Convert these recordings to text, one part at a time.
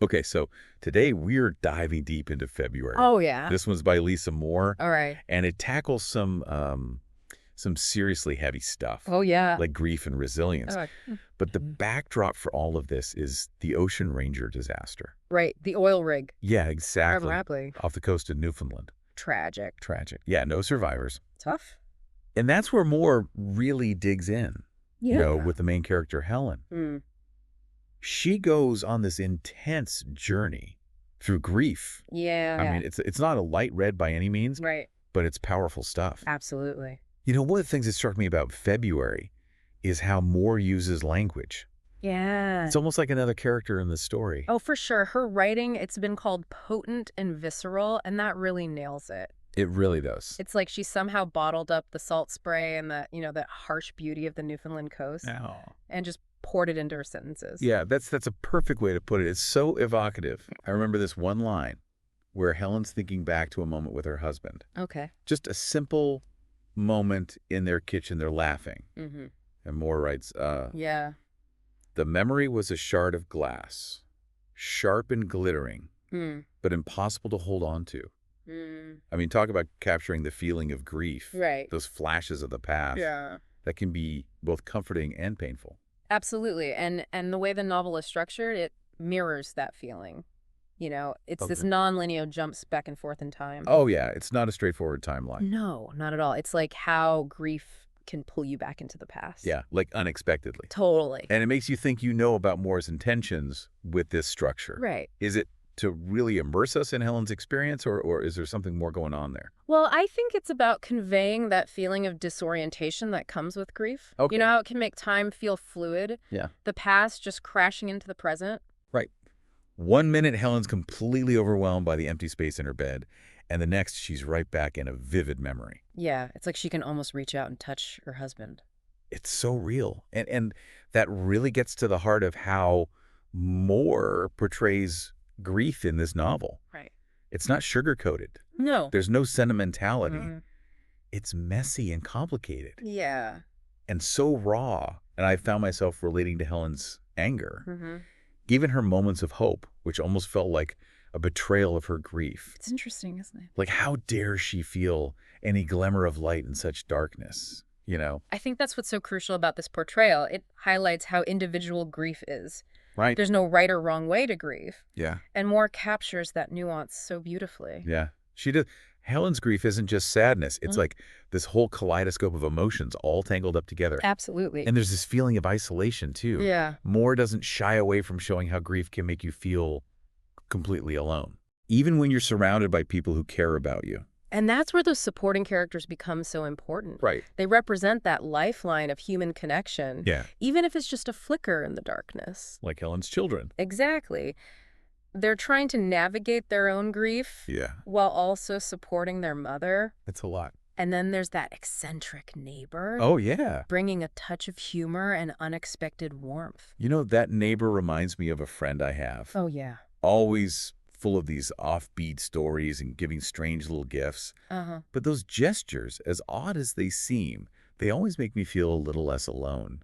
Okay, so today we're diving deep into February. Oh, yeah. This one's by LisaMoore, All right. and it tackles some seriously heavy stuff, Oh, yeah. like grief and resilience. Oh, But the backdrop for all of this is the Ocean Ranger disaster. right. The oil rig. Yeah, exactly. Rapidly. Off the coast of Newfoundland. Tragic. Tragic. Yeah, no survivors. Tough. And that's where Moore really digs in, Yeah. with the main character, Helen. Mm. She goes on this intense journey through grief. Yeah. I mean, it's not a light read by any means, Right. but it's powerful stuff. Absolutely. One of the things that struck me about February is how Moore uses language. Yeah. It's almost like another character in the story. Oh, for sure. Her writing, it's been called potent and visceral, and that really nails it. It really does. It's like she somehow bottled up the salt spray and that harsh beauty of the Newfoundland coast Oh. and just poured it into her sentences. Yeah, that's a perfect way to put it. It's so evocative. I remember this one line where Helen's thinking back to a moment with her husband. Okay. Just a simple moment in their kitchen. They're laughing. Mm-hmm. And Moore writes, Yeah. the memory was a shard of glass, sharp and glittering, Mm. but impossible to hold on to. Mm. I mean, talk about capturing the feeling of grief. Right. Those flashes of the past. Yeah. That can be both comforting and painful. Absolutely. And the way the novel is structured, it mirrors that feeling. It's this Okay. non-linear jumps back and forth in time. Oh, yeah. It's not a straightforward timeline. No, not at all. It's like how grief can pull you back into the past. Yeah, like unexpectedly. Totally. And it makes you think about Moore's intentions with this structure. Right. Is it to really immerse us in Helen's experience, or is there something more going on there? Well, I think it's about conveying that feeling of disorientation that comes with grief. Okay. You know how it can make time feel fluid? Yeah. The past just crashing into the present? Right. 1 minute, Helen's completely overwhelmed by the empty space in her bed, and the next, she's right back in a vivid memory. Yeah, it's like she can almost reach out and touch her husband. It's so real. And that really gets to the heart of how Moore portrays grief in this novel. Right. It's not sugar-coated. No. There's no sentimentality. Mhm. It's messy and complicated Yeah. and so raw. And I found myself relating to Helen's anger, Mm-hmm. given her moments of hope, which almost felt like a betrayal of her grief. It's interesting, isn't it? Like, how dare she feel any glimmer of light in such darkness, I think that's what's so crucial about this portrayal. It highlights how individual grief is. Right? There's no right or wrong way to grieve. Yeah. And Moore captures that nuance so beautifully. Yeah. She does. Helen's grief isn't just sadness. It's like this whole kaleidoscope of emotions all tangled up together. Absolutely. And there's this feeling of isolation, too. Yeah. Moore doesn't shy away from showing how grief can make you feel completely alone, even when you're surrounded by people who care about you. And that's where those supporting characters become so important. Right. They represent that lifeline of human connection, Yeah. even if it's just a flicker in the darkness. Like Helen's children. Exactly. They're trying to navigate their own grief Yeah. while also supporting their mother. It's a lot. And then there's that eccentric neighbor. Oh, yeah. Bringing a touch of humor and unexpected warmth. That neighbor reminds me of a friend I have. Oh, yeah. Always full of these offbeat stories and giving strange little gifts. Uh-huh. But those gestures, as odd as they seem, they always make me feel a little less alone.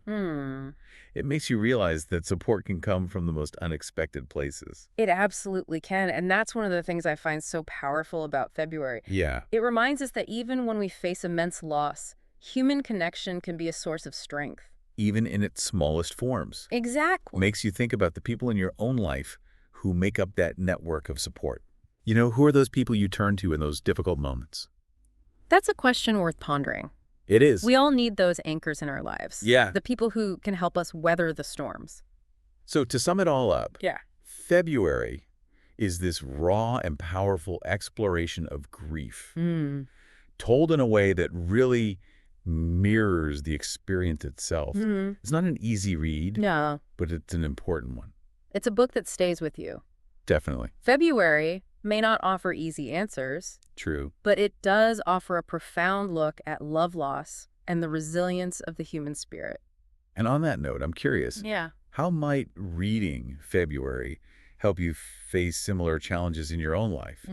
It makes you realize that support can come from the most unexpected places. It absolutely can. And that's one of the things I find so powerful about February. Yeah. It reminds us that even when we face immense loss, human connection can be a source of strength. Even in its smallest forms. Exactly. Makes you think about the people in your own life who make up that network of support. Who are those people you turn to in those difficult moments? That's a question worth pondering. It is. We all need those anchors in our lives. Yeah. The people who can help us weather the storms. So to sum it all up, Yeah. February is this raw and powerful exploration of grief, told in a way that really mirrors the experience itself. It's not an easy read, No. but it's an important one. It's a book that stays with you. Definitely. February may not offer easy answers, True. but it does offer a profound look at love loss and the resilience of the human spirit. And on that note, I'm curious, Yeah. how might reading February help you face similar challenges in your own life,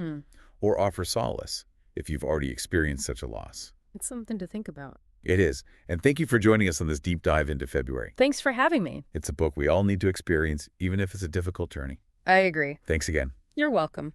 or offer solace if you've already experienced such a loss? It's something to think about. It is. And thank you for joining us on this deep dive into February. Thanks for having me. It's a book we all need to experience, even if it's a difficult journey. I agree. Thanks again. You're welcome.